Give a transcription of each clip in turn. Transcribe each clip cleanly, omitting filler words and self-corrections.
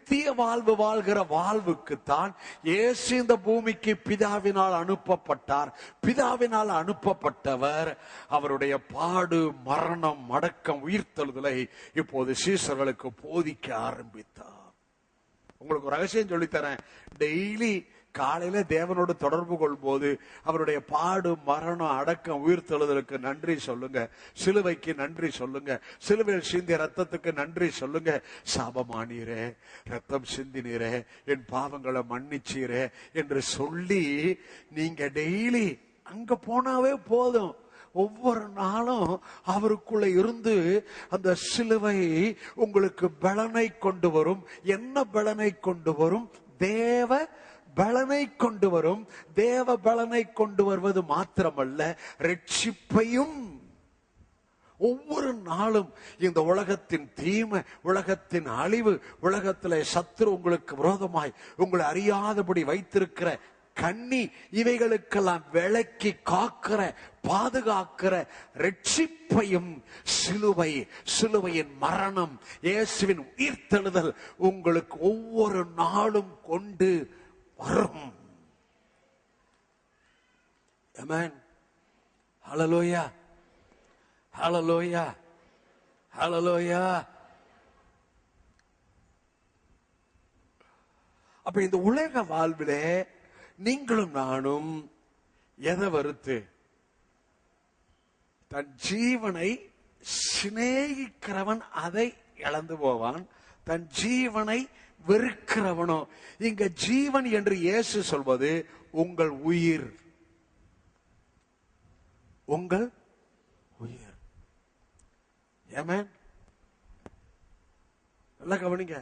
நித்திய வாழ்வு வாழ்கிற வாழ்வுக்குத்தான் இயேசு இந்த பூமிக்கு பிதாவினால் அனுப்பப்பட்டார். பிதாவினால் அனுப்பப்பட்டவர் அவருடைய பாடு, மரணம், அடக்கம், உயிர்த்தெழுதலை இப்போது சீஷர்களுக்கு போதிக்க ஆரம்பித்தார். உங்களுக்கு ஒரு ரகசியம் சொல்லித்தரேன். டெய்லி காலையில தேவனோடு தொடர்பு கொள்ளும்போது அவருடைய பாடு, மரணம், அடக்கம், உயிர்த்தெழுதலுக்கு நன்றி சொல்லுங்க. சிலுவைக்கு நன்றி சொல்லுங்க. சிலுவையில் சிந்திய ரத்தத்துக்கு நன்றி சொல்லுங்க. சாபமானீரே, ரத்தம் சிந்தினீரே, என் பாவங்களை மன்னிச்சீரே என்று சொல்லி நீங்க டெய்லி அங்க போனாவே போதும். ஒவ்வொரு நாளும் அவருக்குள்ள இருந்து அந்த சிலுவை உங்களுக்கு பலனை கொண்டு வரும். என்ன பலனை கொண்டு வரும்? தேவ பலனை கொண்டு வரும். தேவ பலனை கொண்டு வருவது மாத்திரமல்ல, ரட்சிப்பையும். ஒவ்வொரு நாளும் இந்த உலகத்தின் தீமை, உலகத்தின் அழிவு, உலகத்திலே சத்துரு உங்களுக்கு விரோதமாய் உங்களை அறியாதபடி வைத்திருக்கிற கண்ணி, இவைகளுக்கெல்லாம் விலக்கி காக்கிற, பாதுகாக்கிற ரட்சிப்பையும் சிலுவை, சிலுவையின் மரணம், இயேசுவின் உயிர்த்தெழுதல் உங்களுக்கு ஒவ்வொரு நாளும் கொண்டு வரும். ஆமென். ஹல்லேலூயா, ஹல்லேலூயா, ஹல்லேலூயா. அப்ப இந்த உலக வாழ்விலே நீங்களும் நானும் எதை வெறுத்து? தன் ஜீவனை சிநேகிக்கிறவன் அதை இழந்து போவான். தன் ஜீவனை வெறுக்கிறவனோ, இங்க ஜீவன் என்று இயேசு சொல்வது உங்கள் உயிர், உங்கள் உயிர். ஆமென். நல்லா கவனிங்க.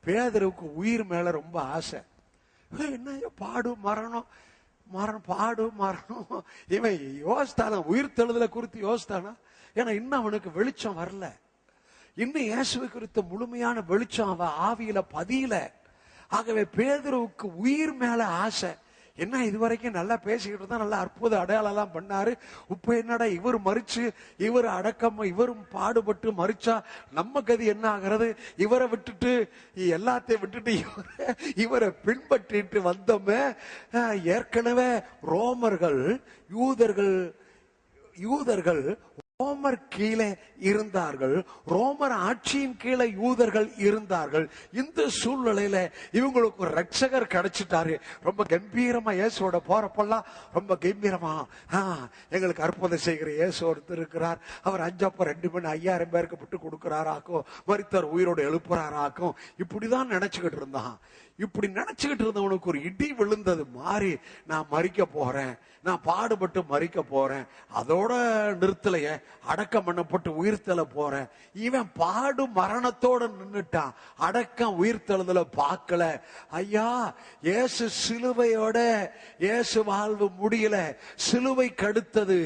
பேதுருவுக்கு உயிர் மேல ரொம்ப ஆசை. என்ன பாடு, மரணம், பாடு, மரணம். இவன் யோசித்தானா? உயிர்த்தெழுதலை குறித்து யோசித்தானா? ஏன்னா இன்னும் அவனுக்கு வெளிச்சம் வரல. இன்னும் இயேசுவை குறித்த முழுமையான வெளிச்சம் அவன் ஆவியில பதியல. ஆகவே பேதுருவுக்கு உயிர் மேல ஆசை. என்ன இதுவரைக்கும் நல்லா பேசிக்கிட்டு இருந்தா, நல்லா அற்புத அடையாளம் எல்லாம் பண்ணாரு. இப்ப என்னடா இவர் மறிச்சு, இவர் அடக்கம், இவரும் பாடுபட்டு மறிச்சா நம்ம கதி என்ன ஆகிறது? இவரை விட்டுட்டு, எல்லாத்தையும் விட்டுட்டு இவரை பின்பற்றிட்டு வந்தோமே. ஏற்கனவே ரோமர்கள், யூதர்கள் ரோமர் கீழே இருந்தார்கள். ரோமர் ஆட்சியின் கீழே யூதர்கள் இருந்தார்கள். இந்த சூழ்நிலையில இவங்களுக்கு ஒரு ரட்சகர் கிடைச்சிட்டாரு. ரொம்ப கம்பீரமா இயேசுவோட போறப்பெல்லாம் ரொம்ப கம்பீரமா, எங்களுக்கு அற்புதம் செய்கிற இயேசு ஒருத்தர் இருக்கிறார். அவர் 5 அப்பம் 2 மணி 5000 பேருக்கு விட்டு கொடுக்கிறாராக்கும், மரித்தவர் உயிரோடு எழுப்புறாராக்கும். இப்படிதான் நினைச்சுக்கிட்டு இருந்தான். இப்படி நினைச்சுக்கிட்டு இருந்தவனுக்கு ஒரு இடி விழுந்தது மாதிரி, நான் மறிக்க போறேன், நான் பாடுபட்டு மறிக்க போறேன், அதோட நிறுத்தலையே, அடக்கம் பண்ணப்பட்டு உயிர்த்தெழ போறேன். இவன் பாடு மரணத்தோட நின்னுட்டான், அடக்கம் உயிர்த்தெழுதல பார்க்கல. ஐயா, இயேசு சிலுவையோட இயேசு வாழ்வு முடியல. சிலுவைக்கு அடுத்தது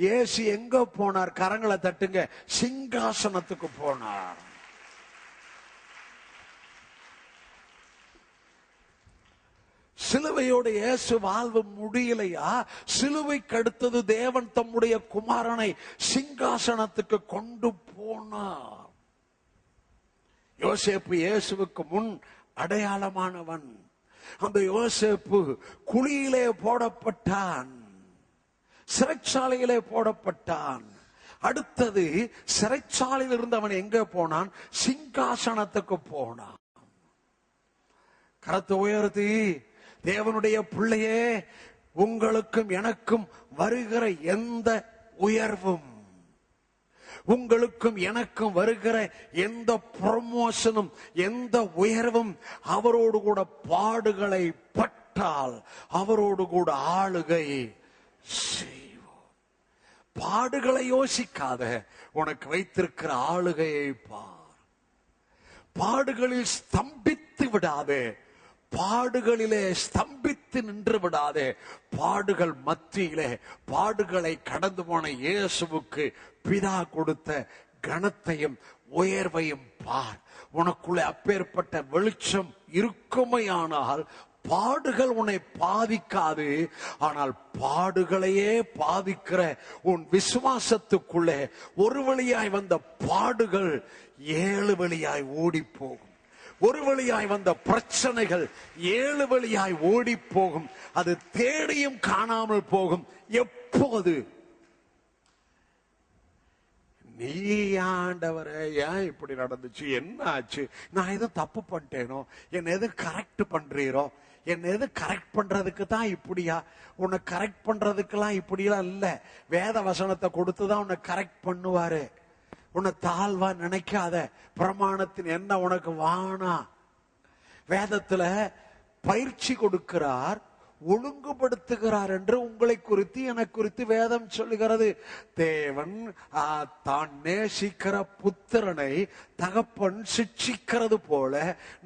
இயேசு எங்க போனார்? கரங்களை தட்டுங்க. சிங்காசனத்துக்கு போனார். சிலுவையோட இயேசு வாழ்வு முடியலையா? சிலுவைக்கு அடுத்தது தேவன் தம்முடைய குமாரனை சிங்காசனத்துக்கு கொண்டு போனார். யோசேப்பு இயேசுவுக்கு முன் அடையாளமானவன். அந்த யோசேப்பு குழியிலே போடப்பட்டான், சிறைச்சாலையிலே போடப்பட்டான். அடுத்தது சிறைச்சாலையில் இருந்தவன் எங்க போனான்? சிங்காசனத்துக்கு போனான். கரத்தை உயர்த்தி, தேவனுடைய பிள்ளையே, உங்களுக்கும் எனக்கும் வருகிற எந்த உயர்வும், உங்களுக்கும் எனக்கும் வருகிற எந்த ப்ரமோஷனும், எந்த உயர்வும் அவரோடு கூட பாடுகளை பட்டால் அவரோடு கூட ஆளுகை செய்வோம். பாடுகளை யோசிக்காத, உனக்கு வைத்திருக்கிற ஆளுகையை பார். பாடுகளில் ஸ்தம்பித்து விடாதே, பாடுகளிலே ஸ்தம்பித்து நின்று விடாதே. பாடுகள் மத்தியிலே பாடுகளை கடந்து போன இயேசுவுக்கு பிதா கொடுத்த கனத்தையும் உயர்வையும் பார். உனக்குள்ளே அப்பேற்பட்ட வெளிச்சம் இருக்குமையானால் பாடுகள் உன்னை பாதிக்காது. ஆனால் பாடுகளையே பாதிக்கிற உன் விசுவாசத்துக்குள்ளே ஒரு வழியாய் வந்த பாடுகள் 7 வழியாய் ஓடி போகும். ஒரு வழியாய் வந்த பிரச்சனைகள் 7 வழியாய் ஓடி போகும். அது தேடியும் காணாமல் போகும். எப்போது நீ ஆண்டவரே ஏன் இப்படி நடந்துச்சு, என்ன ஆச்சு, நான் எதுவும் தப்பு பண்ணிட்டேனோ, என்ன எது கரெக்ட் பண்றீரோ, என்ன எது கரெக்ட் பண்றதுக்கு தான் இப்படியா, உன்னை கரெக்ட் பண்றதுக்கெல்லாம் இப்படிலாம் இல்ல, வேத வசனத்தை கொடுத்துதான் உன்னை கரெக்ட் பண்ணுவாரு. உன்னை தாழ்வா நினைக்காத, பிரமாணத்தின் என்ன உனக்கு வானா. வேதத்துல பயிற்சி கொடுக்கிறார், ஒழுங்குபடுத்துகிறார் என்று உங்களை குறித்து எனக்கு குறித்து வேதம் சொல்லுகிறது. தேவன் தான் நேசிக்கிற புத்திரனை தகப்பன் சிட்சிக்கிறது போல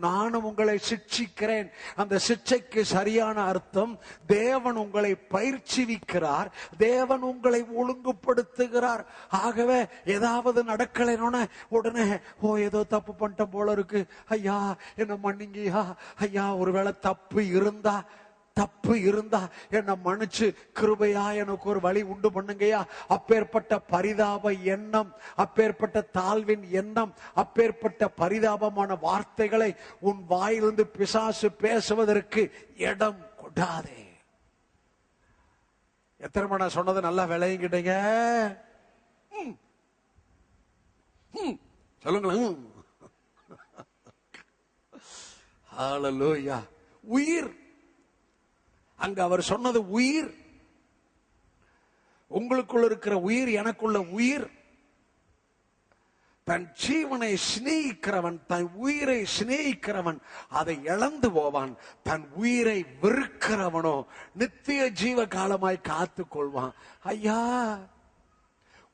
நானும் உங்களை சிட்சிக்கிறேன். அந்த சிட்சைக்கு சரியான அர்த்தம், தேவன் உங்களை பயிற்சிவிக்கிறார், தேவன் உங்களை ஒழுங்குபடுத்துகிறார். ஆகவே ஏதாவது நடக்கலைன்னு உடனே ஏதோ தப்பு பண்ணிட்ட போல இருக்கு, ஐயா என்ன மன்னிங்கய்யா, ஐயா ஒருவேளை தப்பு இருந்தா என்ன மன்னிச்சு கிருபையா எனக்கு ஒரு வழி உண்டு பண்ணுங்கயா. அப்பேற்பட்ட பரிதாப எண்ணம், அப்பேற்பட்ட தாழ்வின் எண்ணம், அப்பேற்பட்ட பரிதாபமான வார்த்தைகளை உன் வாயிலிருந்து பிசாசு பேசுவதற்கு இடம் கொடாதே. எத்தனை மணி சொன்னது நல்லா விளையுங்கிட்டீங்க சொல்லுங்களேன். ஹல்லேலூயா. உயிர், அங்க அவர் சொன்னது உயிர். உங்களுக்குள்ள இருக்கிற உயிர், எனக்குள்ள உயிர். தன் ஜீவனை சிநேகிக்கிறவன், தன் உயிரை சிநேகிக்கிறவன் அதை இழந்து போவான். தன் உயிரை வெறுக்கிறவனோ நித்திய ஜீவ காலமாய் காத்து கொள்வான். ஐயா,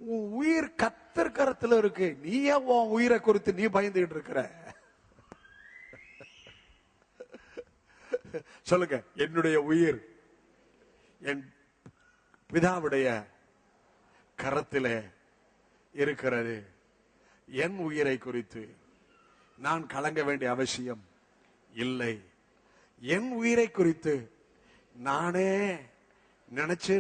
உன் உயிர் கர்த்தர் கரத்துல இருக்கு, நீயே உன் உயிரை குறித்து நீ பயந்துகிட்டு இருக்கிற. சொல்லுங்க, என்னுடைய உயிர் என் பிதாவுடைய கரத்திலே இருக்கிறது. என் உயிரை குறித்து நான் கலங்க வேண்டிய அவசியம் இல்லை. என் உயிரை குறித்து நானே நினைச்சு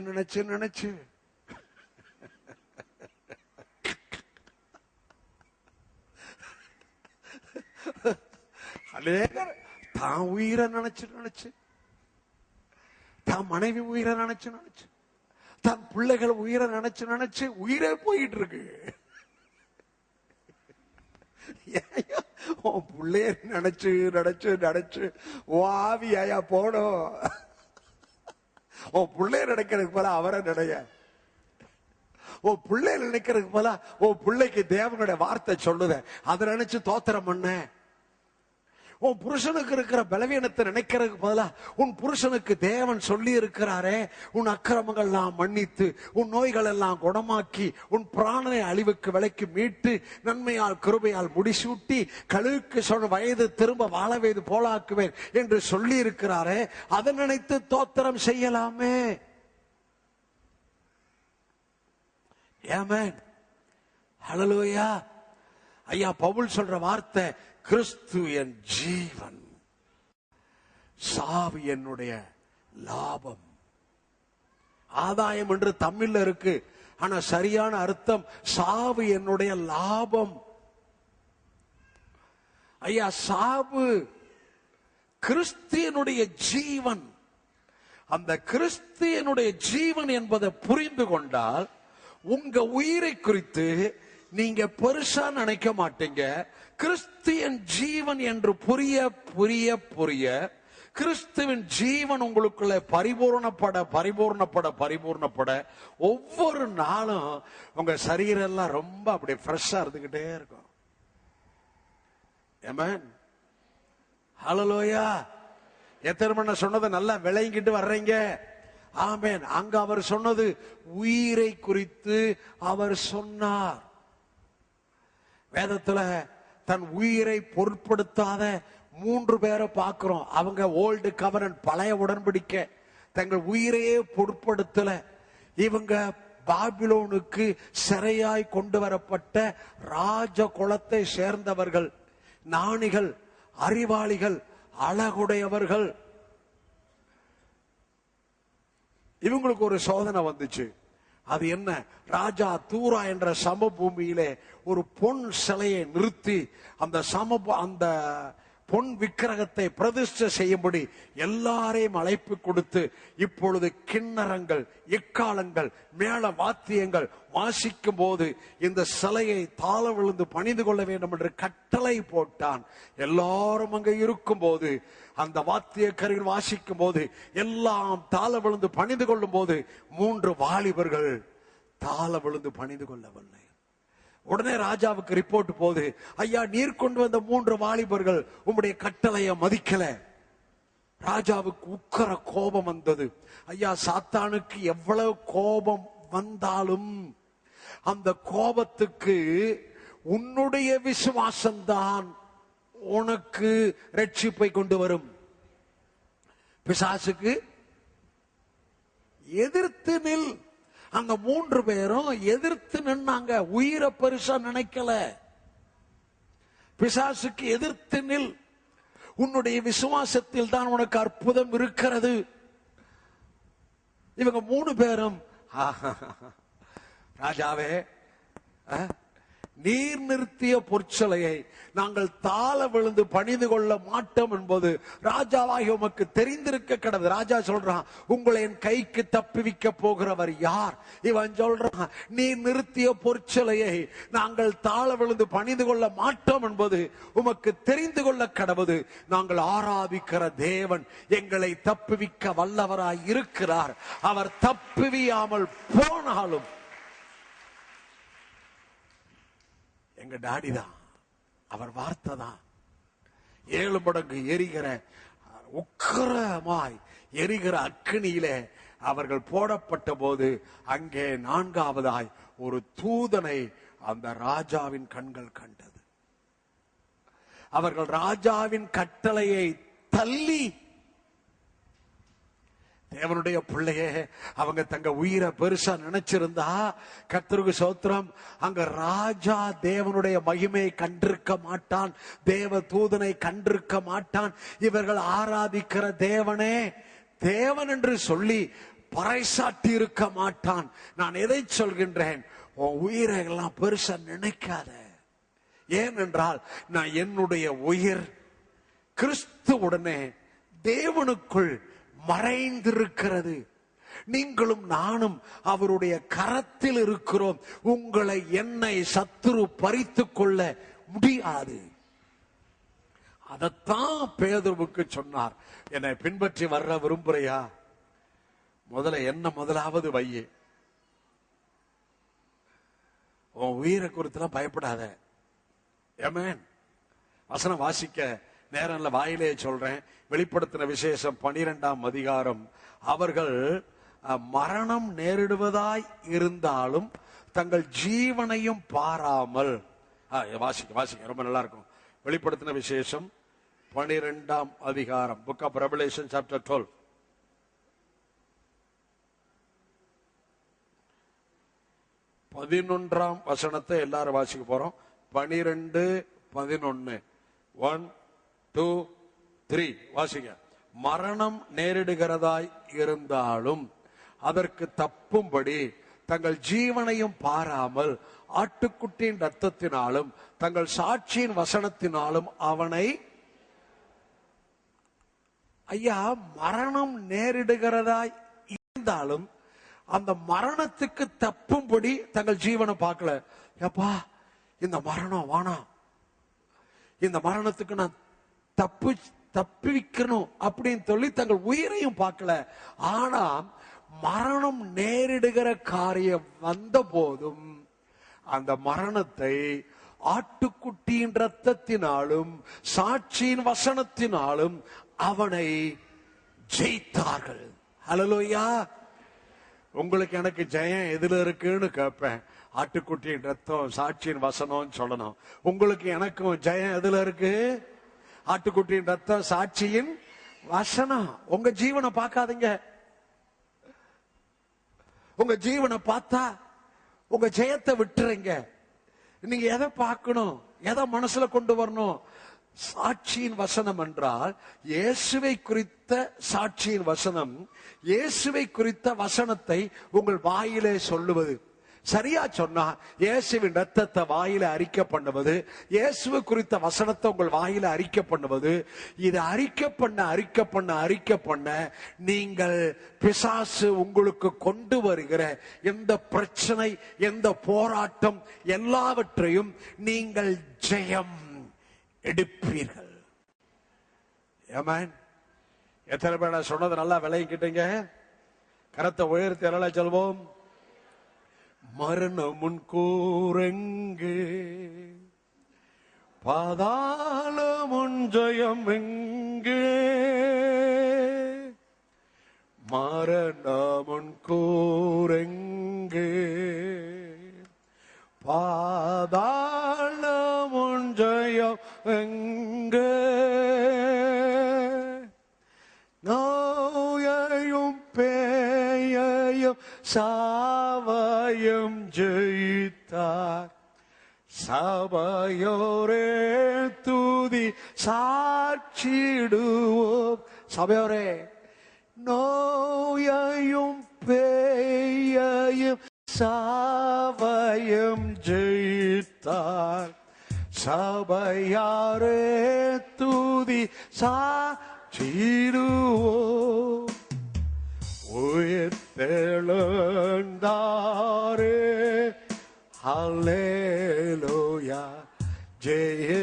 அநேகர் தான் உயிரை நினைச்சு, தான் மனைவி உயிரை நினைச்சு, தன் பிள்ளைகள் உயிரை நினைச்சு உயிரே போயிட்டு இருக்கு. உன் பிள்ளைய நினைச்சு ஆவியாயா போனோம். உன் பிள்ளைய நினைக்கிறதுக்கு போல அவரை நினைய, உன் பிள்ளைய நினைக்கிறதுக்கு போல உன் பிள்ளைக்கு தேவனுடைய வார்த்தை சொல்லுத, அதை நினைச்சு தோத்திரம் பண்ண. உன் புருஷனுக்கு இருக்கிற பலவீனத்தை நினைக்கிறதுக்கு பதிலா உன் புருஷனுக்கு தேவன் சொல்லி இருக்கிறாரே, உன் அக்கிரமங்கள் எல்லாம் மன்னித்து, உன் நோய்கள் எல்லாம் குணமாக்கி, உன் பிராணனை அழிவுக்கு விலைக்கு மீட்டு, நன்மையால் கிருபையால் முடிசூட்டி, கழுவுக்கு சொன்ன வயது திரும்ப வாழ வயது போலாக்குவேன் என்று சொல்லி இருக்கிறாரே, அதை நினைத்து தோத்திரம் செய்யலாமே. ஆமென். ஹல்லேலூயா. ஐயா பவுல் சொல்ற வார்த்தை, கிறிஸ்து என் ஜீவன், சாவு என்னுடைய லாபம். ஆதாயம் என்று தமிழ்ல இருக்கு, ஆனா சரியான அர்த்தம் சாவு என்னுடைய லாபம். ஐயா, சாவு கிறிஸ்தியனுடைய ஜீவன். அந்த கிறிஸ்தியனுடைய ஜீவன் என்பதை புரிந்து கொண்டால் உங்க உயிரை குறித்து நீங்க பெருசா நினைக்க மாட்டீங்க. கிறிஸ்தியன் ஜீவன் என்று புரிய புரிய புரிய கிறிஸ்துவின் ஜீவன் உங்களுக்குள்ள பரிபூர்ணப்பட ஒவ்வொரு நாளும் உங்க சரீரம் எல்லாம் ரொம்ப அப்படியே ஃப்ரெஷ்ஷா இருந்துகிட்டே இருக்கும். ஆமென். ஹல்லேலூயா. எத்தனை மணி சொன்னதை நல்லா விளங்கிட்டு வர்றீங்க? ஆமென். அங்க அவர் சொன்னது உயிரை குறித்து அவர் சொன்னார். வேதத்துல தன் உயிரை பொருட்படுத்தாத 3 பேரை பார்க்கிறோம். அவங்க ஓல்டு கவர்னன்ட், பழைய உடன்படிக்கை, தங்கள் உயிரையே பொருட்படுத்தல. இவங்க பாபிலோனுக்கு சிறையாய் கொண்டு வரப்பட்ட ராஜ குலத்தை சேர்ந்தவர்கள், ஞானிகள், அறிவாளிகள், அழகுடையவர்கள். இவங்களுக்கு ஒரு சோதனை வந்துச்சு. அது என்ன? ராஜா தூரா என்ற சமபூமியிலே ஒரு பொன் சிலையை நிறுத்தி அந்த பொன் விக்கிரகத்தை பிரதிஷ்டை செய்யும்படி எல்லாரையும் அழைப்பு கொடுத்து, இப்பொழுது கிண்ணறங்கள், எக்காலங்கள், மேள வாத்தியங்கள் வாசிக்கும் போது இந்த சிலையை தாழ விழுந்து பணிந்து கொள்ள வேண்டும் என்று கட்டளை போட்டான். எல்லாரும் அங்க இருக்கும் போது, அந்த வாத்திய கருவியில் வாசிக்கும் போது, எல்லாம் தாழ விழுந்து பணிந்து கொள்ளும் போது 3 வாலிபர்கள் தாழ விழுந்து பணிந்து கொள்ளவில்லை. உடனே ராஜாவுக்கு ரிப்போர்ட் போது, ஐயா, நீர் கொண்டு வந்த 3 வாலிபர்கள் உம்முடைய கட்டளைய மதிக்கல. ராஜாவுக்கு உக்கர கோபம் வந்தது. ஐயா, சாத்தானுக்கு எவ்வளவு கோபம் வந்தாலும் அந்த கோபத்துக்கு உன்னுடைய விசுவாசம்தான் உனக்கு ரட்சிப்பை கொண்டு வரும். பிசாசுக்கு எதிர்த்து நில். அந்த 3 பேரும் எதிர்த்து நின்னாங்க. உயிரை பெருசா நினைக்கல. பிசாசுக்கு எதிர்த்து நில். உன்னுடைய விசுவாசத்தில் தான் உனக்கு அற்புதம் இருக்கிறது. இவங்க 3 பேரும், ராஜாவே, நீர் நிறுத்திய பொற்சலையை நாங்கள் தாழ விழுந்து பணிந்து கொள்ள மாட்டோம் என்பது ராஜாவாகி உமக்கு தெரிந்திருக்க கடவுள். ராஜா சொல்றான், உங்களை என் கைக்கு தப்புவிக்க போகிறவர் யார்? இவன் சொல்றான், நீர் நிறுத்திய பொற்சலையை நாங்கள் தாழ விழுந்து பணிந்து கொள்ள மாட்டோம் என்பது உமக்கு தெரிந்து கொள்ள கடவுள். நாங்கள் ஆராதிக்கிற தேவன் எங்களை தப்புவிக்க வல்லவராய் இருக்கிறார். அவர் தப்புவியாமல் போனாலும் எங்க டாடி தான், அவர் வார்த்தை தான். 7 மடங்கு எரிகிற உக்கிரமாய் எரிகிற அக்கினியிலே அவர்கள் போடப்பட்ட போது அங்கே 4ஆவதாய் ஒரு தூதனை அந்த ராஜாவின் கண்கள் கண்டது. அவர்கள் ராஜாவின் கட்டளையை தள்ளி, தேவனுடைய பிள்ளையே, அவங்க தங்க உயிரை பெருசா நினைச்சிருந்தா, கர்த்தருக்கு ஸ்தோத்திரம், அங்க ராஜா தேவனுடைய மகிமையை கண்டிருக்க மாட்டான், தேவ தூதனை கண்டிருக்க மாட்டான். இவர்கள் ஆராதிக்கிற தேவனே தேவன் என்று சொல்லி பறைசாட்டி இருக்க மாட்டான். நான் எதை சொல்கின்றேன்? உன் உயிரை எல்லாம் பெருசா நினைக்காத. ஏனென்றால் நான் என்னுடைய உயிர் கிறிஸ்துவுடனே தேவனுக்குள் மறைந்திருக்கிறது. நீங்களும் நானும் அவருடைய கரத்தில் இருக்கிறோம். உங்களை, என்னை சத்துரு பறித்துக் கொள்ள முடியாது. அதத்தான் பேதுருவுக்கு சொன்னார். என்னை பின்பற்றி வர விரும்புறையா? முதலாவது வையே. உன் உயிரை குறித்துலாம் பயப்படாத. ஆமென். வசனம் வாசிக்க நேரம் இல்ல, வாயிலே சொல்றேன். வெளிப்படுத்தின விசேஷம் 12ஆம் அதிகாரம். அவர்கள் மரணம் நேரிடுவதாய் இருந்தாலும் தங்கள் ஜீவனையும் பாராமல், வாசிக்க ரொம்ப நல்லா இருக்கும். வெளிப்படுத்தின விசேஷம் 12ஆம் அதிகாரம், புக் ஆஃப் ரெவலேஷன் சாப்டர் 12. பதினொன்றாம் வசனத்தை எல்லாரும் வாசிக்க போறோம். 12:11 1 2 3 வாசிங்க. மரணம் நேரிடுகிறதாய் இருந்தாலும் அதற்கு தப்பும்படி தங்கள் ஜீவனையும் பாராமல் ஆட்டுக்குட்டியின் ரத்தத்தினாலும் தங்கள் சாட்சியின் வசனத்தினாலும் அவனை, ஐயா, மரணம் நேரிடுகிறதாய் இருந்தாலும் அந்த மரணத்துக்கு தப்பும்படி தங்கள் ஜீவனை பார்க்கல. எப்பா, இந்த மரணம் வேணாம், இந்த மரணத்துக்கு நான் தப்பிக்கணும் அப்படின்னு சொல்லி தங்கள் உயிரையும் பார்க்கல. ஆனா மரணம் நேரிடுகிற காரியம் வந்த போதும் அந்த மரணத்தை ஆட்டுக்குட்டியின் ரத்தத்தினாலும் சாட்சியின் வசனத்தினாலும் அவனை ஜெயித்தார்கள். ஹல்லேலூயா. உங்களுக்கு எனக்கு ஜெயம் எதுல இருக்குன்னு கேட்பேன். ஆட்டுக்குட்டியின் ரத்தம், சாட்சியின் வசனம் சொல்லணும். உங்களுக்கு எனக்கும் ஜெயம் எதுல இருக்கு? ஆட்டுக்குட்டியின் ரத்தம், சாட்சியின் வசனம். உங்க ஜீவனை பார்க்காதீங்க. உங்க ஜீவனை பார்த்தா உங்க ஜெயத்தை விட்டுறீங்க. நீங்க எதை பார்க்கணும், எதை மனசுல கொண்டு வரணும்? சாட்சியின் வசனம் என்றால் இயேசுவை குறித்த சாட்சியின் வசனம், இயேசுவை குறித்த வசனத்தை உங்கள் வாயிலே சொல்லுவது. சரியா சொன்னா இயேசுவின் ரத்தத்தை வாயில அறிக்கை பண்ணுவது, இயேசுவை குறித்த வசனத்தை உங்கள் வாயில அறிக்கை பண்ணுவது, இது அறிக்கை பண்ண நீங்கள் பிசாசு உங்களுக்கு கொண்டு வருகிற எந்த பிரச்சனை, எந்த போராட்டம் எல்லாவற்றையும் நீங்கள் ஜெயம் எடுப்பீர்கள். ஆமென். எத்தனை பேர் நான் சொன்னது நல்லா விளங்கிக்கிட்டீங்க? கரத்தை உயர்த்தி நல்லா சொல்வோம். மரணம் முன் கூறெங்கு, பாதாளம் முன் ஜெயம் எங்கு, மரணம் முன் கூறெங்கு, பாதாளம் முன் ஜெயம் எங்கு, நோயையும் பேயையும் சாவையும் ஜெயித்தார், சபையோரே துதி சாட்சிடுவோம். சபையோரே, நோயையும் பேயையும் சாவையும் ஜெயித்தார், சபையாரே துதி சாட்சிடுவோம். உயிர்த்தெழுந்தாரே, ஹல்லேலூயா, ஜெயித்தெழுந்தாரே,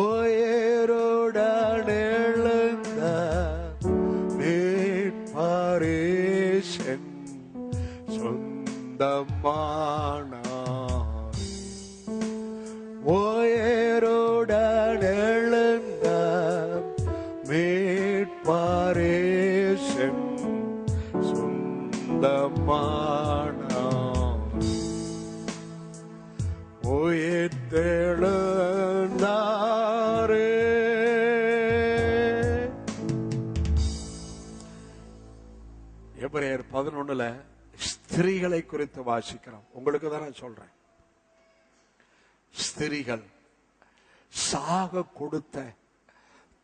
உயிருடன் எழுந்த மீட்பரேசன் சொந்தமானார், உயிருடன் எழுந்த மீட்பரேசன் சொந்தமானார், உயிர்த்தெழுந்தாரே. எபிரேயர் 11 ஸ்திரீகளை குறித்து வாசிக்கிறோம். உங்களுக்கு தான் நான் சொல்றேன். ஸ்திரீகள் சாக கொடுத்த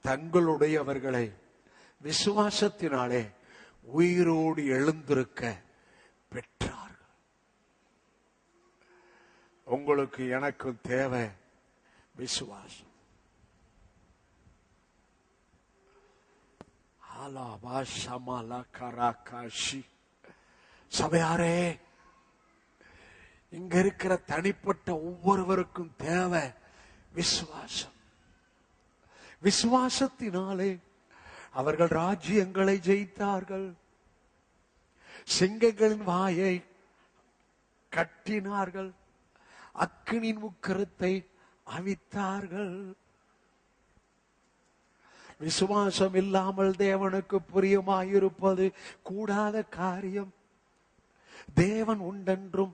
தங்களுடையவர்களை விசுவாசத்தினாலே உயிரோடு எழுந்திருக்க பெற்றார்கள். உங்களுக்கு எனக்கு தேவை விசுவாசம். சபையாரே, இங்க இருக்கிற தனிப்பட்ட ஒவ்வொருவருக்கும் தேவை விசுவாசம். விசுவாசத்தினாலே அவர்கள் ராஜ்யங்களை ஜெயித்தார்கள், சிங்கங்களின் வாயை கட்டினார்கள், அக்கினியின் உக்கிரத்தை அவித்தார்கள். விசுவாசம் இல்லாமல் தேவனுக்கு பிரியமாயிருப்பது கூடாத காரியம். தேவன் உண்டென்றும்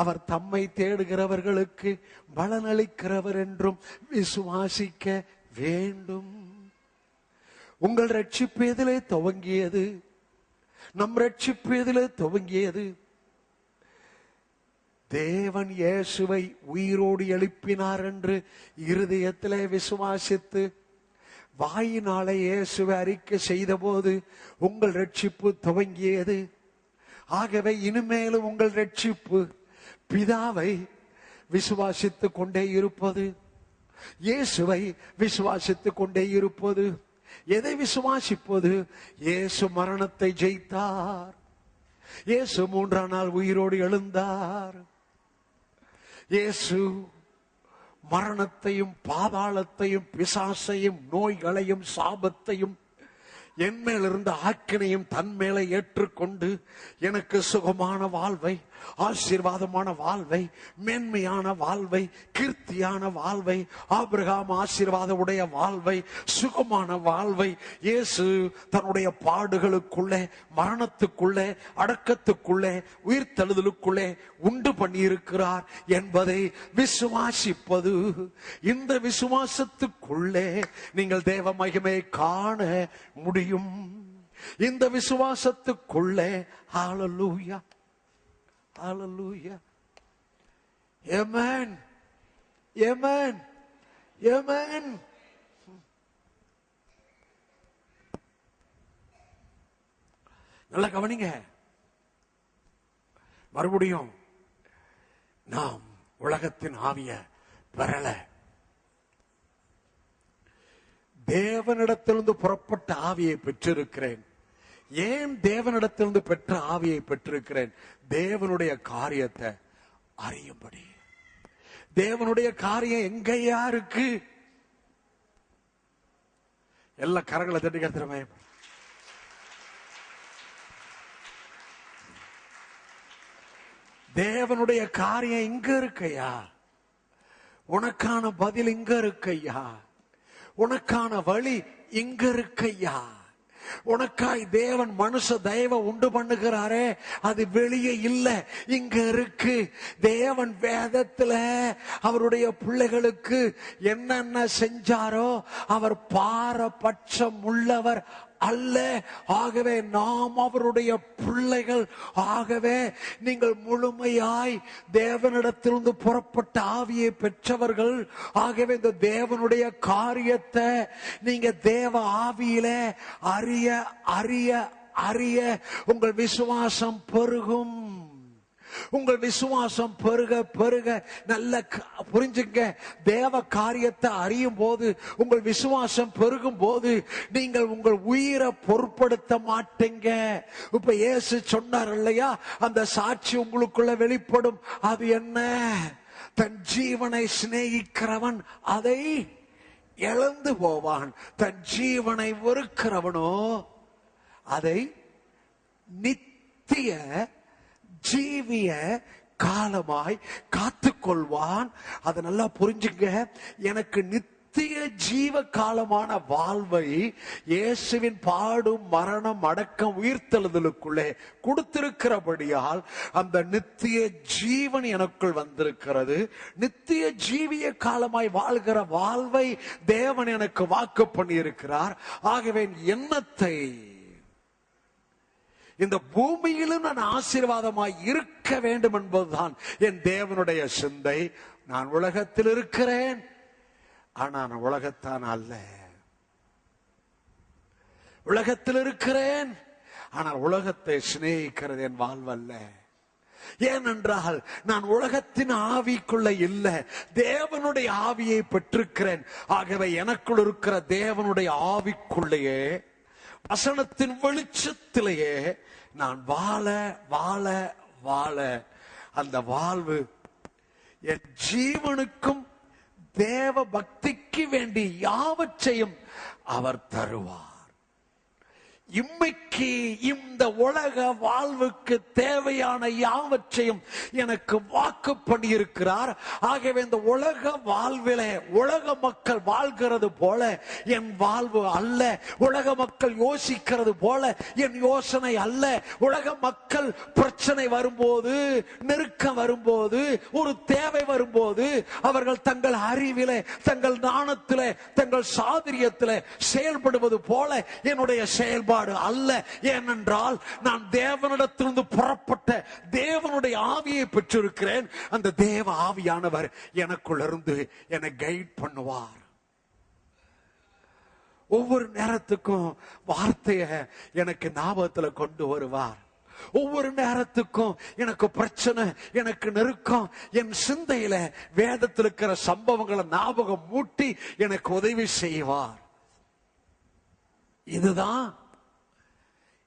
அவர் தம்மை தேடுகிறவர்களுக்கு பலனளிக்கிறவர் என்றும் விசுவாசிக்க வேண்டும். உங்கள் ரட்சிப்பு எதிலே துவங்கியது? நம் ரட்சிப்பு எதிலே துவங்கியது? தேவன் இயேசுவை உயிரோடு எழுப்பினார் என்று இருதயத்திலே விசுவாசித்து வாயினாலே இயேசுவை அறிக்கை செய்த போது உங்கள் ரட்சிப்பு துவங்கியது. ஆகவே இனிமேலும் உங்கள் ரட்சிப்பு பிதாவை விசுவாசித்துக் கொண்டே இருப்பது, இயேசுவை விசுவாசித்துக் கொண்டே இருப்பது. எதை விசுவாசிப்பது? இயேசு மரணத்தை ஜெயித்தார், இயேசு 3ஆம் நாள் உயிரோடு எழுந்தார், இயேசு மரணத்தையும் பாதாளத்தையும் பிசாசையும் நோய்களையும் சாபத்தையும் என்மேல் இருந்த ஆக்கினையும் தன்மேல ஏற்றுக்கொண்டு எனக்கு சுகமான வாழ்வை, ஆசீர்வாதமான வாழ்வை, மேன்மையான வாழ்வை, கீர்த்தியான வாழ்வை, ஆபிரகாம் ஆசீர்வாத உடைய வாழ்வை, சுகமான வாழ்வை இயேசு தன்னுடைய பாடுகளுக்குள்ளே, மரணத்துக்குள்ளே, அடக்கத்துக்குள்ளே, உயிர்த்தெழுதலுக்குள்ளே உண்டு பண்ணியிருக்கிறார் என்பதை விசுவாசிப்பது. இந்த விசுவாசத்துக்குள்ளே நீங்கள் தேவ மகிமையை காண முடியும். இந்த விசுவாசத்துக்குள்ளே ஹல்லேலூயா, ஹல்லேலூயா, ஆமென், ஆமென், ஆமென். நல்லா கவனிங்க. மறுபடியும் நாம் உலகத்தின் ஆவிய பெறல, தேவனிடத்திலிருந்து புறப்பட்ட ஆவியை பெற்றிருக்கிறேன். ஏன் தேவனிடத்திலிருந்து பெற்ற ஆவியை பெற்றிருக்கிறேன்? தேவனுடைய காரியத்தை அறியும்படி. தேவனுடைய காரியம் எங்கயா இருக்கு? எல்லா கரங்களை தட்டி கத்துறமே. தேவனுடைய காரியம் இங்க இருக்கையா, உனக்கான பதில் இங்க இருக்கையா, உனக்கான வழி இங்க இருக்கையா. உனக்காய் தேவன் மனுஷ தயவை உண்டு பண்ணுகிறாரே, அது வெளியே இல்ல, இங்க இருக்கு. தேவன் வேதத்துல அவருடைய பிள்ளைகளுக்கு என்னென்ன செஞ்சாரோ அவர் பாரபட்சம் உள்ளவர் அல்ல. ஆகவே நாம் அவருடைய பிள்ளைகள். ஆகவே நீங்கள் முழுமையாய் தேவனிடத்திலிருந்து புறப்பட்ட ஆவியை பெற்றவர்கள். ஆகவே இந்த தேவனுடைய காரியத்தை நீங்க தேவ ஆவியில அறிய அறிய அறிய உங்கள் விசுவாசம் பெருகும். உங்கள் விசுவாசம் பெருக பெருக, நல்ல புரிஞ்சுங்க, தேவ காரியத்தை அறியும் போது உங்கள் விசுவாசம் பெருகும் போது நீங்கள் உங்கள் உயிரை பொருட்படுத்த மாட்டீங்க. இப்ப இயேசு சொன்னார் இல்லையா, அந்த சாட்சி உங்களுக்குள்ள வெளிப்படும். அது என்ன? தன் ஜீவனை சிநேகிக்கிறவன் அதை இழந்து போவான், தன் ஜீவனை வெறுக்கிறவனோ அதை நித்திய ஜீவிய காலமாய் காத்துக்கொள்வான். அதை நல்லா புரிஞ்சுங்க. எனக்கு நித்திய ஜீவ காலமான வாழ்வை இயேசுவின் பாடும் மரணம் அடக்கம் உயிர்த்தெழுதலுக்குள்ளே கொடுத்திருக்கிறபடியால் அந்த நித்திய ஜீவன் எனக்குள் வந்திருக்கிறது. நித்திய ஜீவிய காலமாய் வாழ்கிற வாழ்வை தேவன் எனக்கு வாக்கு பண்ணியிருக்கிறார். ஆகவே எண்ணத்தை இந்த பூமியிலும் நான் ஆசீர்வாதமாய் இருக்க வேண்டும் என்பதுதான் என் தேவனுடைய சிந்தை. நான் உலகத்தில் இருக்கிறேன், ஆனா நான் உலகத்தான் அல்ல. உலகத்தில் இருக்கிறேன், ஆனால் உலகத்தை சிநேகிக்கிறது என் வாழ்வல்ல. ஏனென்றால் நான் உலகத்தின் ஆவிக்குள்ள இல்லை, தேவனுடைய ஆவியை பெற்றிருக்கிறேன். ஆகவே எனக்குள் இருக்கிற தேவனுடைய ஆவிக்குள்ளேயே, வசனத்தின் வெளிச்சத்திலேயே நான் வாழ வாழ வாழ அந்த வாழ்வு என் ஜீவனுக்கும் தேவ பக்திக்கு வேண்டி யாவற்றையும் அவர் தருவார். இம்மைக்கு இந்த உலக வாழ்வுக்கு தேவையான யாவற்றையும் எனக்கு வாக்கு பண்ணியிருக்கிறார். ஆகவே இந்த உலக வாழ்விலே உலக மக்கள் வாழ்கிறது போல என் வாழ்வு அல்ல. உலக மக்கள் யோசிக்கிறது போல என் யோசனை அல்ல. உலக மக்கள் பிரச்சனை வரும்போது, நெருக்கம் வரும்போது, ஒரு தேவை வரும்போது அவர்கள் தங்கள் அறிவிலே, தங்கள் ஞானத்திலே, தங்கள் சாதுரியத்திலே செயல்படுவது போல என்னுடைய செயல்பாடு அல்ல. ஏனென்றால் நான் தேவனிடத்திலிருந்து புறப்பட்ட தேவனுடைய ஆவியை பெற்றிருக்கிறேன். அந்த தேவ ஆவியானவர் எனக்குள்ள இருந்து என்னை கைட் பண்ணுவார். ஒவ்வொரு நேரத்துக்கும் வார்த்தைய எனக்கு ஞாபகத்துல கொண்டு வருவார். ஒவ்வொரு நேரத்துக்கும் எனக்கு பிரச்சனை, எனக்கு நெருக்கம், என் சிந்தையில வேதத்தில் இருக்கிற சம்பவங்களை ஞாபகம் மூட்டி எனக்கு உதவி செய்வார். இதுதான்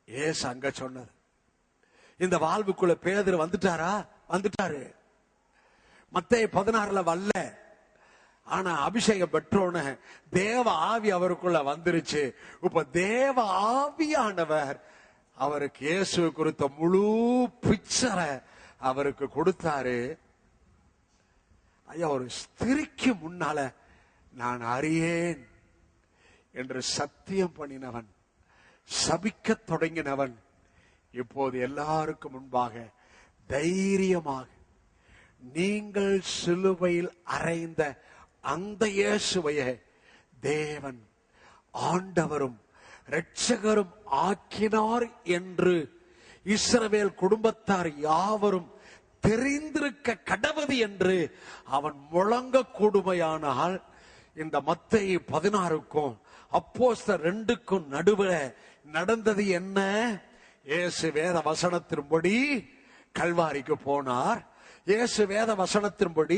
ஏசு அங்க சொன்னது. இந்த வாழ்வுக்குள்ள பேதுரு வந்துட்டாரா? வந்துட்டாரு. மத்தேயு 16 வரல, ஆனா அபிஷேகம் பெற்றோன்னு தேவ ஆவி அவருக்குள்ள வந்துருச்சு. இப்ப தேவ ஆவியானவர் அவருக்கு இயேசு குறித்த முழு பிக்சரை அவருக்கு கொடுத்தாரு. ஐயா, ஒரு ஸ்திரிக்கு முன்னால நான் அறியேன் என்று சத்தியம் பண்ணினவன், சபிக்க தொடங்கினவன், இப்போது எல்லாருக்கும் முன்பாக தைரியமாக நீங்கள் சிலுவையில் அறைந்த அந்த இயேசுவையே தேவன் ஆண்டவரும் இரட்சகரும் ஆக்கினார் என்று இஸ்ரவேல் குடும்பத்தார் யாவரும் தெரிந்திருக்க கடவது என்று அவன் முழங்க கூடுமையானால், இந்த மத்தேயு 16க்கும் அப்போஸ்தலர் 2க்கும் நடுவில் நடந்தது என்ன? இயேசு வேத வசனத்தின்படி கல்வாரிக்கு போனார். இயேசு வேத வசனத்தின்படி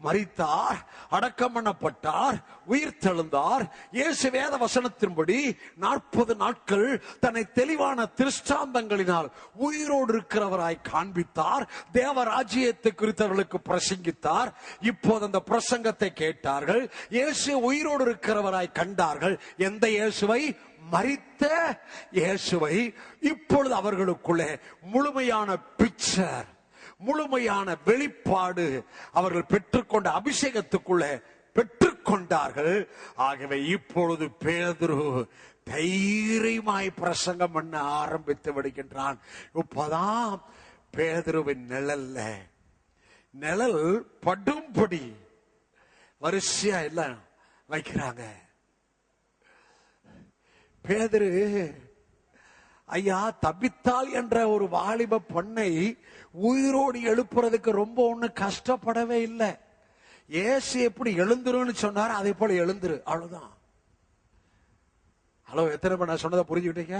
மரித்தார், அடக்கம் பண்ணப்பட்டார், உயிர் தெழுந்தார். இயேசு வேத வசனத்தின்படி 40 நாட்கள் தன்னை தெளிவான திருஷ்டாந்தங்களினால் உயிரோடு இருக்கிறவராய் காண்பித்தார். தேவராஜ்யத்தை குறித்தவர்களுக்கு பிரசங்கித்தார். இப்போது அந்த பிரசங்கத்தை கேட்டார்கள். இயேசு உயிரோடு இருக்கிறவராய் கண்டார்கள். எந்த இயேசுவை? மரித்த இயேசுவை. இப்பொழுது அவர்களுக்குள்ளே முழுமையான பிக்சர், முழுமையான வெளிப்பாடு அவர்கள் பெற்றுக்கொண்ட அபிஷேகத்துக்குள்ளே பெற்றுக்கொண்டார்கள். ஆகவே இப்பொழுது பேதுரு தைரியமாய் பிரசங்கம் பண்ண ஆரம்பித்து விடுகின்றான். இப்பதான் பேதுருவின் நிழல் படும்படி வரிசையா எல்லாம் வைக்கிறாங்க. பேதுரு, ஐயா, தபித்தாள் என்ற ஒரு வாலிப பெண்ணை உயிரோடு எழுப்புறதுக்கு ரொம்ப ஒண்ணு கஷ்டப்படவே இல்லை. இயேசு எப்படி எழுந்துருன்னு சொன்னார், அதே போல எழுந்துரு, அவ்வளவுதான். ஹலோ, எத்தனை பேர் நான் சொன்னதை புரிஞ்சுக்கிட்டீங்க?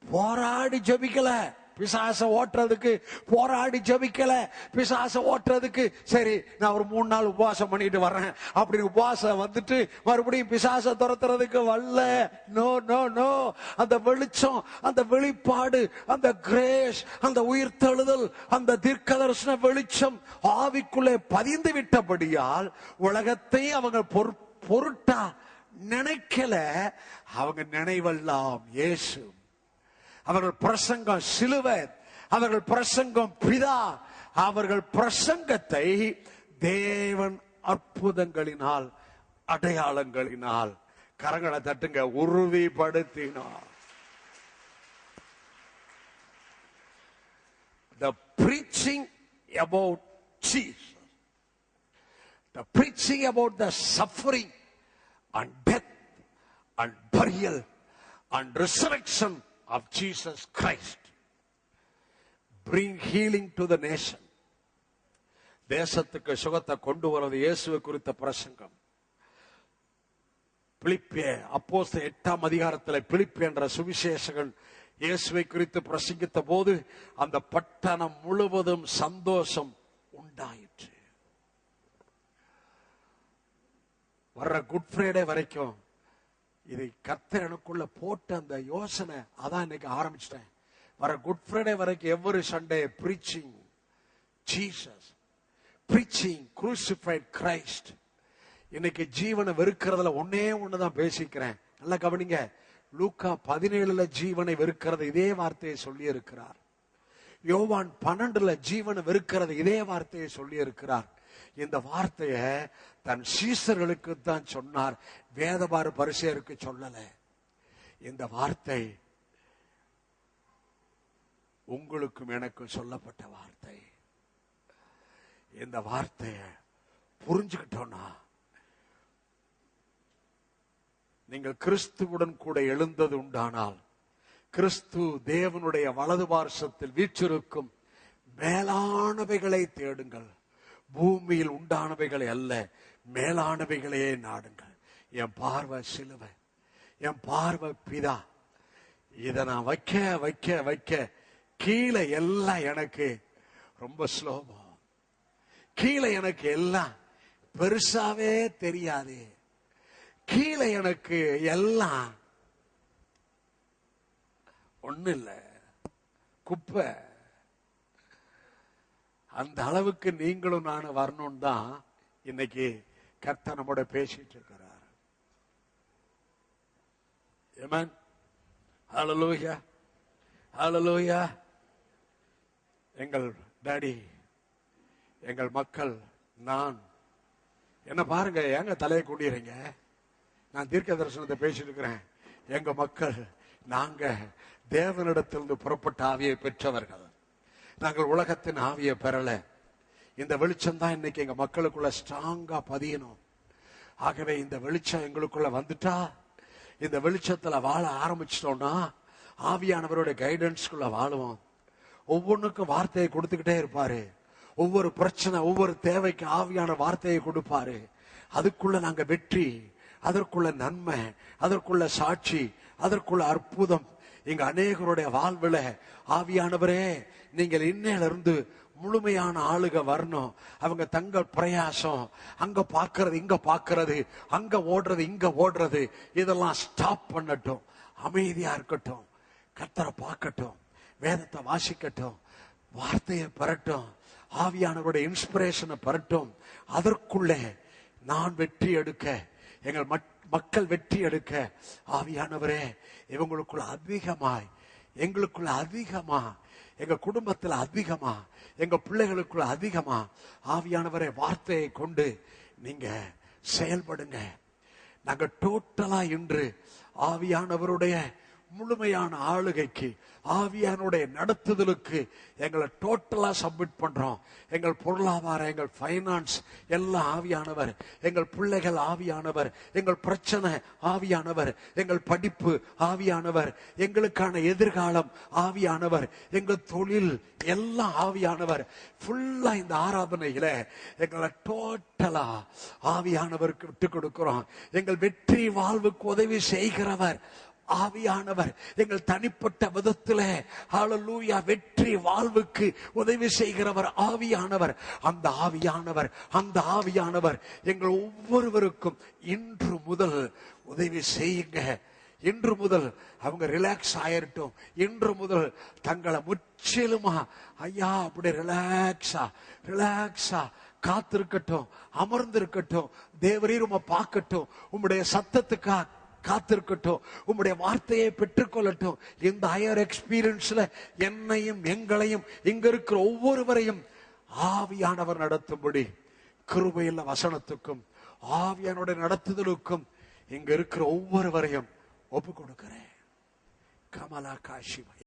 போராடி ஜெபிக்கல, பிசாச ஓட்டுறதுக்கு போராடி ஜெபிக்கல, பிசாச ஓட்டுறதுக்கு சரி நான் ஒரு 3 நாள் உபவாசம் பண்ணிட்டு வர்றேன் அப்படின்னு உபவாசம் வந்துட்டு மறுபடியும் பிசாச துரத்துறதுக்கு வரல. No no no. அந்த வெளிச்சம், அந்த வெளிப்பாடு, அந்த கிரேஸ், அந்த உயிர்த்தெழுதல், அந்த தீர்க்கதரிசன வெளிச்சம் ஆவிக்குள்ளே பதிந்து விட்டபடியால் உலகத்தை அவங்க பொருட்டா நினைக்கல. அவங்க நினைவெல்லாம் இயேசு. அவர்கள் பிரசங்கம் சிலுவை, அவர்கள் பிரசங்கம் பிதா. அவர்கள் பிரசங்கத்தை தேவன் அற்புதங்களினால், அடையாளங்களினால், கரங்களை தட்டுங்க, உறுதிப்படுத்தினார். The preaching about Jesus, the preaching about the suffering and death and burial and resurrection of Jesus Christ bring healing to the nation. தேசத்துக்கு சுகத்தை கொண்டு வருவது இயேசுவை குறித்த பிரசங்கம். பிலிப்பிய அப்போஸ்தலர் 8ஆம் அதிகாரத்தில் பிலிப்பிய என்ற சுவிசேஷகன் இயேசுவை குறித்து பிரசங்கித்த போது அந்த பட்டணம் முழுவதும் சந்தோஷம் உண்டாயிற்று. வர்ற குட் ஃப்ரைடே வரைக்கும் இதை கர்த்தர் எனக்குள்ள போட்ட அந்த யோசனை, அதான் இன்னைக்கு ஆரம்பிச்சிட்டேன். வர குட் ஃப்ரைடே வரைக்கும் every Sunday breaching Jesus, breaching crucified Christ. இன்னைக்கு ஜீவனை வெறுக்கிறதுல ஒண்ணுதான் பேசிக்கிறேன். நல்லா கவனிங்க. லூக்கா 17 ஜீவனை வெறுக்கிறது இதே வார்த்தையை சொல்லி இருக்கிறார். யோவான் 12 ஜீவனை வெறுக்கிறது இதே வார்த்தையை சொல்லி இருக்கிறார். இந்த வார்த்தைய தன் சீசர்களுக்கு தான் சொன்னார், வேதபார பரிசேயருக்கு சொல்லல. இந்த வார்த்தை உங்களுக்கும் எனக்கும் சொல்லப்பட்ட வார்த்தை. இந்த வார்த்தைய புரிஞ்சுக்கிட்டோம்னா நீங்கள் கிறிஸ்துவுடன் கூட எழுந்தது உண்டானால், கிறிஸ்து தேவனுடைய வலது பார்சத்தில் வீற்றிருக்கும் மேலானவைகளை தேடுங்கள், பூமியில் உண்டானவைகளை அல்ல, மேலானவைகளையே நாடுங்கள். என் பார்வை சிலுவை, என் பார்வை பிதா. இதை நான் வைக்க வைக்க வைக்க கீழே எல்லாம் எனக்கு ரொம்ப ஸ்லோபம். கீழே எனக்கு எல்லாம் பெருசாவே தெரியாது. கீழே எனக்கு எல்லாம் ஒண்ணு இல்ல, குப்பை. அந்த அளவுக்கு நீங்களும் நானும் வரணும் தான் இன்னைக்கு கர்த்தர் நம்மோட பேசிட்டு இருக்கிறார். ஆமென். ஹல்லேலூயா, ஹல்லேலூயா. எங்கள் டாடி, எங்கள் மக்கள், நான் என்ன பாருங்க, எங்க தலையை கூடிறீங்க? நான் தீர்க்க தரிசனத்தை பேசிட்டு இருக்கிறேன். எங்க மக்கள், நாங்க தேவனிடத்திலிருந்து புறப்பட்ட ஆவியை பெற்றவர்கள். நாங்கள் உலகத்தின் ஆவியை பெறல. இந்த வெளிச்சம் தான் இன்னைக்கு எங்க மக்களுக்குள்ள ஸ்ட்ராங்கா பதியணும். ஆகவே இந்த வெளிச்சம் எங்களுக்குள்ள வந்துட்டா, இந்த வெளிச்சத்துல வாழ ஆரம்பிச்சிட்டோம்னா ஆவியானவருடைய கைடன்ஸ்குள்ள வாழுவோம். ஒவ்வொன்றுக்கும் வார்த்தையை கொடுத்துக்கிட்டே இருப்பாரு. ஒவ்வொரு பிரச்சனை, ஒவ்வொரு தேவைக்கு ஆவியான வார்த்தையை கொடுப்பாரு. அதுக்குள்ள நாங்க வெற்றி, அதற்குள்ள நன்மை, அதற்குள்ள சாட்சி, அதற்குள்ள அற்புதம் இங்க அநேகருடைய வாழ்வுல ஆவியானவரே நீங்கள் இன்னையிலிருந்து முழுமையான ஆளுக வரணும். அவங்க தங்கள் பிரயாசம் அங்க பாக்குறது இங்க பாக்குறது, அங்க ஓடுறது இங்க ஓடுறது, இதெல்லாம் ஸ்டாப் பண்ணட்டும். அமைதியா இருக்கட்டும், கர்த்தரை பார்க்கட்டும், வேதத்தை வாசிக்கட்டும், வார்த்தையை பெறட்டும், ஆவியானவருடைய இன்ஸ்பிரேஷனை பெறட்டும். அதற்குள்ளே நான் வெற்றி எடுக்க, எங்கள் மக்கள் வெற்றி எடுக்க ஆவியானவரே இவங்களுக்குள்ள அதிகமாய், எங்களுக்குள்ள அதிகமா, எங்க குடும்பத்துல அதிகமா, எங்க பிள்ளைகளுக்குள்ள அதிகமா ஆவியானவரே வார்த்தையை கொண்டு நீங்க செயல்படுங்க. நாங்க டோட்டலா இன்று ஆவியானவருடைய முழுமையான ஆளுகைக்கு, ஆவியானுடைய நடத்துதலுக்கு எங்களை டோட்டலா சப்மிட் பண்றோம். எங்கள் பொருளாதாரம், எங்கள் பைனான்ஸ் எல்லாம் ஆவியானவர், எங்கள் பிள்ளைகள் ஆவியானவர், எங்கள் பிரச்சனை ஆவியானவர், எங்கள் படிப்பு ஆவியானவர், எங்களுக்கான எதிர்காலம் ஆவியானவர், எங்கள் தொழில் எல்லாம் ஆவியானவர். ஃபுல்லா இந்த ஆராதனையில எங்களை டோட்டலா ஆவியானவருக்கு விட்டு கொடுக்கிறோம். எங்கள் வெற்றி வாழ்வுக்கு உதவி செய்கிறவர் ஆவியானவர். எங்கள் தனிப்பட்ட விதத்திலே ஹல்லேலூயா வெற்றி வாழ்வுக்கு உதவி செய்கிறவர் ஆவியானவர். அந்த ஆவியானவர் எங்கள் ஒவ்வொருவருக்கும் இன்று முதல் உதவி செய்யுங்க. இன்று முதல் அவங்க ரிலாக்ஸ் ஆயிரட்டும். இன்று முதல் தங்களை முற்றிலுமா ஐயா அப்படி ரிலாக்ஸா காத்திருக்கட்டும், அமர்ந்திருக்கட்டும். தேவரீர் உம்மை பார்க்கட்டும், உம்முடைய சத்தத்துக்காக காத்திருக்கட்டும், உம்முடைய வார்த்தையை பெற்றுக்கொள்ளட்டும். இந்த ஹையர் எக்ஸ்பீரியன்ஸ்ல என்னையும் எங்களையும் இங்க இருக்கிற ஒவ்வொருவரையும் ஆவியானவர் நடத்தும்படி கிருபையுள்ள வசனத்துக்கும் ஆவியானுடைய நடத்துதலுக்கும் இங்க இருக்கிற ஒவ்வொருவரையும் ஒப்பு கொடுக்கிறேன். கமலா காஷி.